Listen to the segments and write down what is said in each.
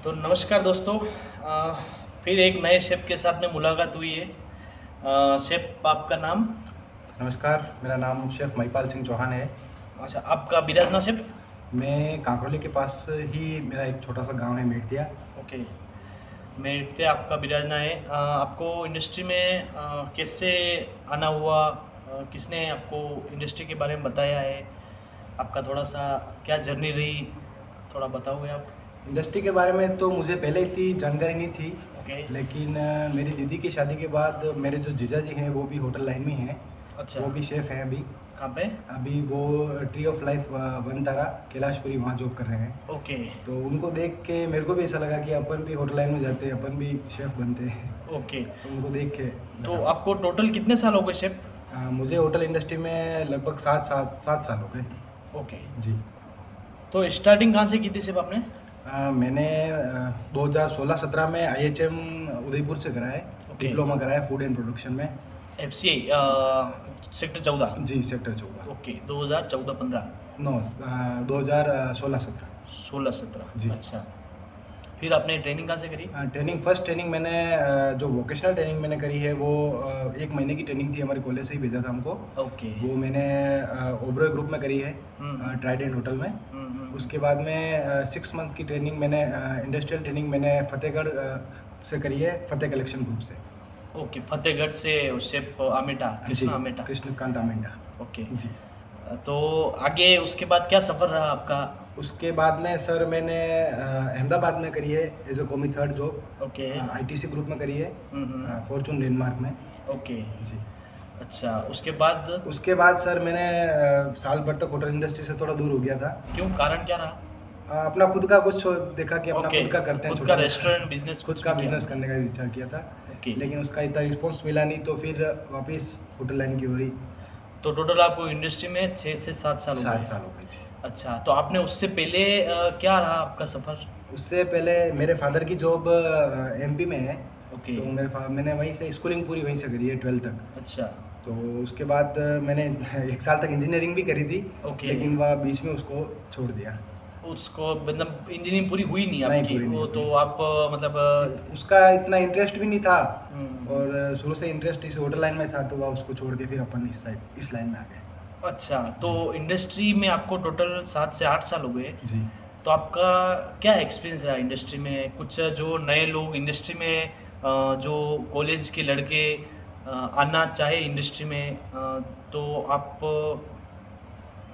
तो नमस्कार दोस्तों। फिर एक नए शेफ़ के साथ में मुलाकात हुई है। शेफ़ आपका नाम? नमस्कार, मेरा नाम शेफ़ महिपाल सिंह चौहान है। अच्छा, आपका बिराजना शेफ़? मैं कांकरोली के पास ही मेरा एक छोटा-सा गाँव है मेड़तिया। ओके। मेरठ से आपका बिराजना है। आपको इंडस्ट्री में कैसे आना हुआ? किसने आपको इंडस्ट्री के बारे में बताया है? आपका थोड़ा सा क्या जर्नी रही, थोड़ा बताओगे आप? इंडस्ट्री के बारे में तो मुझे पहले इतनी जानकारी नहीं थी, ओके। लेकिन मेरी दीदी की शादी के बाद मेरे जो जीजा जी हैं वो भी होटल लाइन में हैं। अच्छा। वो भी शेफ़ हैं अभी। कहाँ पे? अभी वो tree of life Vantara Kailashpuri वहाँ जॉब कर रहे हैं। ओके। तो उनको देख के मेरे को भी ऐसा लगा कि अपन भी होटल लाइन में जाते हैं, अपन भी शेफ़ बनते हैं। ओके। तो उनको देख के तो लगा। आपको टोटल कितने साल हो गए शेफ़? मुझे होटल इंडस्ट्री में लगभग 7 साल हो गए। ओके। जी। तो स्टार्टिंग कहाँ से की थी शेफ़ आपने? मैंने 2016-17 में आईएचएम उदयपुर से करा है। ओके। डिप्लोमा करा है फूड एंड प्रोडक्शन में। FCI sector 14। जी, सेक्टर 14। Okay, 2014-15, no 2016-17। 16-17। जी। अच्छा, फिर आपने ट्रेनिंग कहाँ से करी? फर्स्ट ट्रेनिंग मैंने जो वोकेशनल ट्रेनिंग मैंने करी है वो 1 महीने की ट्रेनिंग थी, हमारे कॉलेज से ही भेजा था हमको। ओके। वो मैंने ओबरॉय ग्रुप में करी है, हम्म। ट्राइडेंट होटल में। उसके बाद में 6 मंथ की ट्रेनिंग मैंने इंडस्ट्रियल ट्रेनिंग मैंने फतेहगढ़ से करी है, फतेह कलेक्शन ग्रुप से। ओके, फतेहगढ़ से शेफ आमेटा, जी, कृष्णा आमेटा। कृष्णकांत आमेंडा। ओके। जी। तो आगे उसके बाद क्या सफ़र रहा आपका? उसके बाद में सर मैंने अहमदाबाद में करी है as a commis third job. Okay. ITC group में करी है, हम्म। फॉर्चून डेनमार्क में। ओके। जी। अच्छा, उसके बाद? उसके बाद सर मैंने साल भर तक होटल इंडस्ट्री से थोड़ा दूर हो गया था। क्यों, कारण क्या रहा? अपना खुद का कुछ देखा कि अपना ओके, खुद का करते हैं, खुद का छोटा रेस्टोरेंट बिजनेस खुद कुछ का भी किया? बिजनेस करने का विचार किया था। ओके। लेकिन उसका इतना रिस्पॉन्स मिला नहीं, तो फिर वापस होटल लाइन की ओर ही तो टोटल आपको इंडस्ट्री में 6 से 7 साल हो 7 गए। साल हो गए। जी। अच्छा, तो आपने उससे पहले क्या रहा आपका सफ़र? उससे पहले मेरे फादर की जॉब एमपी में है। ओके। तो मैंने वहीं से स्कूलिंग पूरी वहीं से करी है 12 तक। अच्छा। तो उसके बाद मैंने 1 साल तक इंजीनियरिंग भी करी थी। ओके। लेकिन वह बीच में उसको छोड़ दिया। उसको मतलब इंजीनियरिंग पूरी हुई नहीं नहीं, आपकी? पूरी नहीं वो हुई। तो आप मतलब उसका इतना इंटरेस्ट भी नहीं था, हम्म। और शुरू से इंटरेस्ट इस होटल लाइन में था, तो वह उसको छोड़ के फिर अपन इस लाइन में आ गए। अच्छा, तो इंडस्ट्री में आपको टोटल 7 से 8 साल हो गए। जी। तो आपका क्या एक्सपीरियंस रहा इंडस्ट्री में? कुछ जो नए लोग इंडस्ट्री में जो कॉलेज के लड़के आना चाहे इंडस्ट्री में, तो आप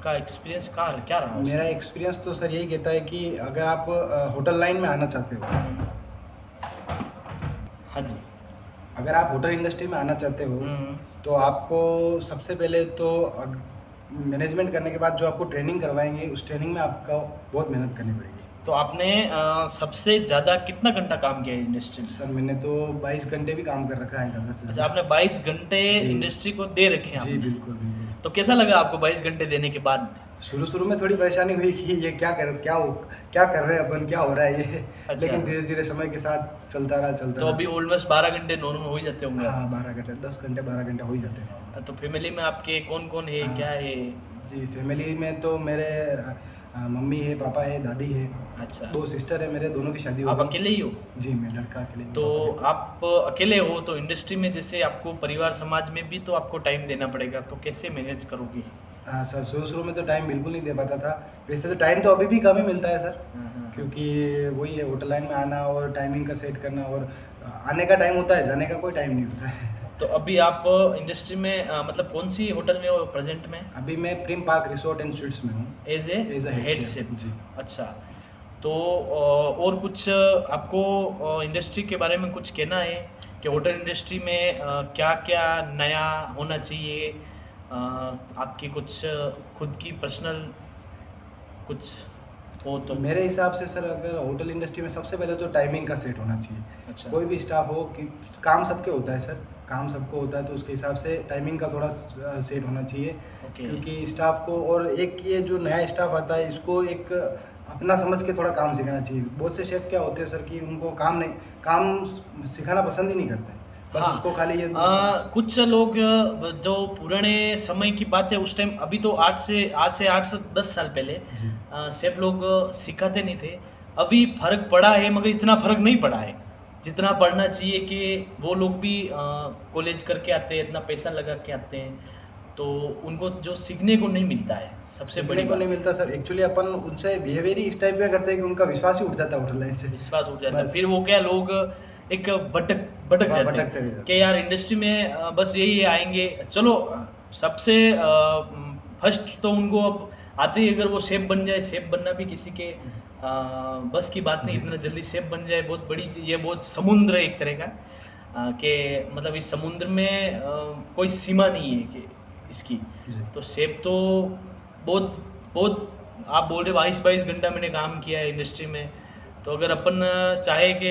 का एक्सपीरियंस क्या रहा मेरा उसका? एक्सपीरियंस तो सर यही कहता है कि अगर आप होटल लाइन में आना चाहते हो, हाँ जी। अगर आप होटल इंडस्ट्री में आना चाहते हो, हम्म। तो आपको सबसे पहले तो मैनेजमेंट करने के बाद जो आपको ट्रेनिंग करवाएंगे, उस ट्रेनिंग में आपको बहुत मेहनत करनी पड़ेगी। तो आपने सबसे ज़्यादा कितना घंटा काम किया है इंडस्ट्री में? सर मैंने तो 22 घंटे भी काम कर रखा है, ज़्यादा से अच्छा, ज़्यादा। आपने 22 घंटे जी। इंडस्ट्री को दे रखे हैं जी, आपने। बिल्कुल बिल्कुल। तो कैसा लगा आपको 22 घंटे देने के बाद? शुरू में थोड़ी परेशानी हुई कि ये क्या कर रहे हैं अपन, क्या हो रहा है ये। अच्छा। लेकिन धीरे धीरे समय के साथ चलता तो रहा। अभी ऑलमोस्ट 12 घंटे नॉर्मल हो ही जाते होंगे आप? हाँ, 12 घंटे, 10 घंटे 12 घंटे हो ही जाते हैं। तो फैमिली में आपके कौन कौन है, हाँ। क्या है? जी, फैमिली में तो मेरे मम्मी है, पापा है, दादी है। अच्छा। 2 सिस्टर है मेरे, दोनों की शादी हो आप गई। अकेले ही हो? जी, मैं लड़का अकेले हूँ, तो पापा आप अकेले हो तो इंडस्ट्री में जैसे आपको परिवार समाज में भी तो आपको टाइम देना पड़ेगा, तो कैसे मैनेज करोगे? हाँ सर, शुरू में तो टाइम बिल्कुल नहीं दे पाता था। वैसे तो टाइम तो अभी भी कम ही मिलता है सर, क्योंकि वही है, होटल लाइन में आना और टाइमिंग का सेट करना, और आने का टाइम होता है, जाने का कोई टाइम नहीं होता है। तो अभी आप इंडस्ट्री में मतलब कौन सी होटल में हो प्रेजेंट में? अभी मैं Prime park resort and suites में हूँ, as as a uh head chef. Chef. जी। अच्छा, तो और कुछ आपको इंडस्ट्री के बारे में कुछ कहना है कि होटल इंडस्ट्री में क्या क्या नया होना चाहिए? आपकी कुछ खुद की पर्सनल कुछ हो तो? मेरे हिसाब से सर, अगर होटल इंडस्ट्री में सबसे पहले तो टाइमिंग का सेट होना चाहिए। अच्छा। कोई भी स्टाफ हो, कि काम सबके होता है सर, काम सबको होता है, तो उसके हिसाब से टाइमिंग का थोड़ा सेट होना चाहिए। ओके। क्योंकि स्टाफ को, और एक ये जो नया स्टाफ आता है, इसको एक अपना समझ के थोड़ा काम सिखाना चाहिए। बहुत से शेफ क्या होते हैं सर कि उनको काम सिखाना पसंद ही नहीं करते, बस हाँ। उसको खाली ये कुछ लोग जो पुराने समय की बात है उस टाइम, अभी तो आज से 8 से 10 साल पहले जी। शेफ लोग सिखाते नहीं थे, अभी फ़र्क पड़ा है, मगर इतना फ़र्क नहीं पड़ा है जितना पड़ना चाहिए। कि वो लोग भी कॉलेज करके आते हैं, इतना पैसा लगा के आते हैं, तो उनको जो सीखने को नहीं मिलता है, सबसे बड़ी सीखने को बात। नहीं मिलता सर। एक्चुअली अपन उनसे बिहेवियर ही इस टाइप का करते हैं कि उनका विश्वास ही उठ जाता है होटल लाइन से। विश्वास उठ जाता है, बस। फिर वो क्या लोग एक भटक हाँ, जाते भटकते हैं भी जाते कि यार इंडस्ट्री में बस यही आएंगे। चलो सबसे फर्स्ट तो उनको अब आते ही अगर वो शेफ बन जाए, शेफ बनना भी किसी के बस की बात नहीं, जी। इतना जल्दी शेफ बन जाए, बहुत बड़ी ये बहुत समुद्र है एक तरह का। कि मतलब इस समुद्र में कोई सीमा नहीं है कि इसकी। जी। तो शेफ तो बहुत बहुत, आप बोल रहे 22-22 घंटा मैंने काम किया है इंडस्ट्री में, तो अगर अपन चाहे कि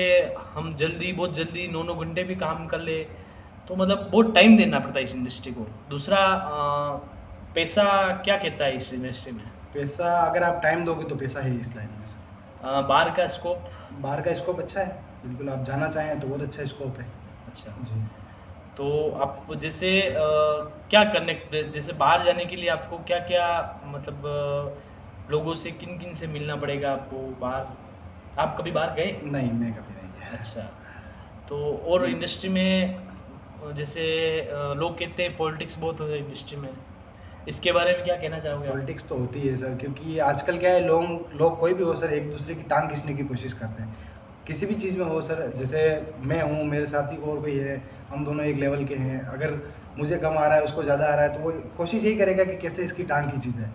हम जल्दी बहुत जल्दी 9-9 घंटे भी काम कर ले, तो मतलब बहुत टाइम देना पड़ता है इस इंडस्ट्री को। दूसरा पैसा क्या कहता है इस इंडस्ट्री में? पैसा अगर आप टाइम दोगे तो पैसा है इस लाइन में सर। बाहर का स्कोप? बाहर का स्कोप अच्छा है, बिल्कुल आप जाना चाहें तो बहुत अच्छा स्कोप है। अच्छा, जी। तो आप जैसे क्या करने, जैसे बाहर जाने के लिए आपको क्या क्या मतलब लोगों से किन किन से मिलना पड़ेगा आपको बाहर? आप कभी बाहर गए? नहीं, मैं कभी नहीं गया। अच्छा, तो और इंडस्ट्री में जैसे लोग कहते हैं पॉलिटिक्स बहुत हो जाए इंडस्ट्री में, इसके बारे में क्या कहना चाहोगे आप? पॉलिटिक्स तो होती है सर, क्योंकि आजकल क्या है, लोग लोग कोई भी हो सर, एक दूसरे की टांग खींचने की कोशिश करते हैं। किसी भी चीज़ में हो सर, जैसे मैं हूँ, मेरे साथी और कोई है, हम दोनों एक लेवल के हैं, अगर मुझे कम आ रहा है, उसको ज़्यादा आ रहा है, तो वो कोशिश यही करेगा कि कैसे इसकी टांग खींची जाए।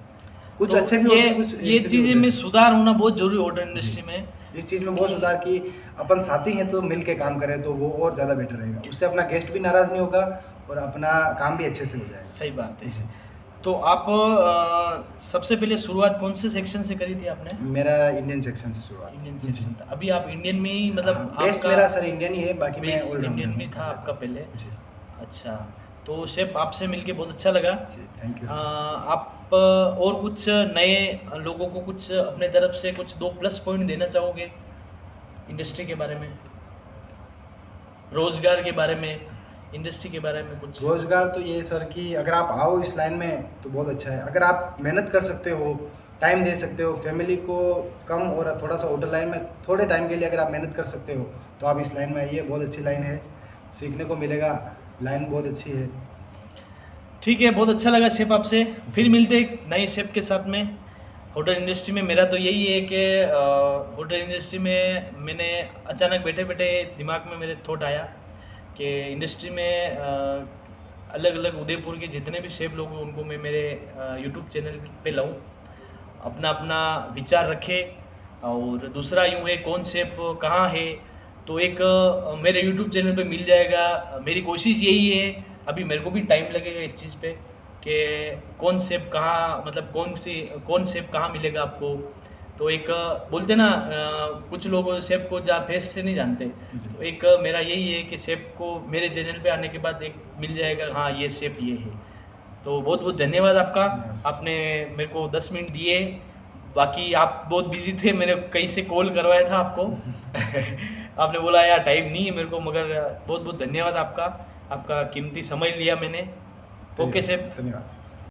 कुछ तो अच्छे भी होते हैं, कुछ ये ऐसे भी चीज़ें होते में हैं। सुधार होना बहुत जरूरी होटल जी। इंडस्ट्री में। इस चीज़ में बहुत सुधार कि अपन साथी हैं तो मिल के काम करें तो वो और ज़्यादा बेटर रहेगा। उससे अपना गेस्ट भी नाराज़ नहीं होगा और अपना काम भी अच्छे से हो जाएगा। सही बात है। जी। तो आप सबसे पहले शुरुआत कौन से सेक्शन से करी थी आपने? मेरा इंडियन सेक्शन से शुरुआत। इंडियन जी। सेक्शन था। अभी आप इंडियन में ही मतलब बेस आपका मेरा सर इंडियन ही है, बाकी मैं बेस ऑलराउंडर इंडियन हूँ। में था आपका पहले? जी। अच्छा, तो शेफ आपसे मिलके बहुत अच्छा लगा। जी, थैंक यू। आप और कुछ नए लोगों को कुछ अपने तरफ से कुछ 2 प्लस पॉइंट देना चाहोगे इंडस्ट्री के बारे में, रोजगार के बारे में, इंडस्ट्री के बारे में कुछ? रोज़गार तो ये सर कि अगर आप आओ इस लाइन में तो बहुत अच्छा है। अगर आप मेहनत कर सकते हो, टाइम दे सकते हो, फैमिली को कम और थोड़ा सा होटल लाइन में थोड़े टाइम के लिए अगर आप मेहनत कर सकते हो, तो आप इस लाइन में आइए। बहुत अच्छी लाइन है, सीखने को मिलेगा, लाइन बहुत अच्छी है। ठीक है, बहुत अच्छा लगा शेफ आपसे। फिर मिलते हैं एक नए शेफ के साथ में। होटल इंडस्ट्री में मेरा तो यही है कि होटल इंडस्ट्री में मैंने अचानक बैठे बैठे दिमाग में मेरे थॉट आया कि इंडस्ट्री में अलग अलग उदयपुर के जितने भी शेफ लोग हैं उनको मैं मेरे यूट्यूब चैनल पे लाऊं, अपना अपना विचार रखे। और दूसरा यूँ है कौन शेफ कहाँ है, तो एक मेरे यूट्यूब चैनल पे मिल जाएगा। मेरी कोशिश यही है, अभी मेरे को भी टाइम लगेगा इस चीज़ पे, कि कौन शेफ कहाँ, मतलब कौन शेफ कहाँ मिलेगा आपको। तो एक बोलते ना कुछ लोग शेफ को जा फेस से नहीं जानते, तो एक मेरा यही है कि शेफ को मेरे चैनल पे आने के बाद एक मिल जाएगा, हाँ ये शेफ ये है। तो बहुत बहुत धन्यवाद आपका, आपने मेरे को 10 मिनट दिए। बाकी आप बहुत बिजी थे, मैंने कहीं से कॉल करवाया था आपको आपने बोला यार टाइम नहीं है मेरे को, मगर बहुत बहुत धन्यवाद आपका, आपका कीमती समय लिया मैंने। Okay chef. धन्यवाद।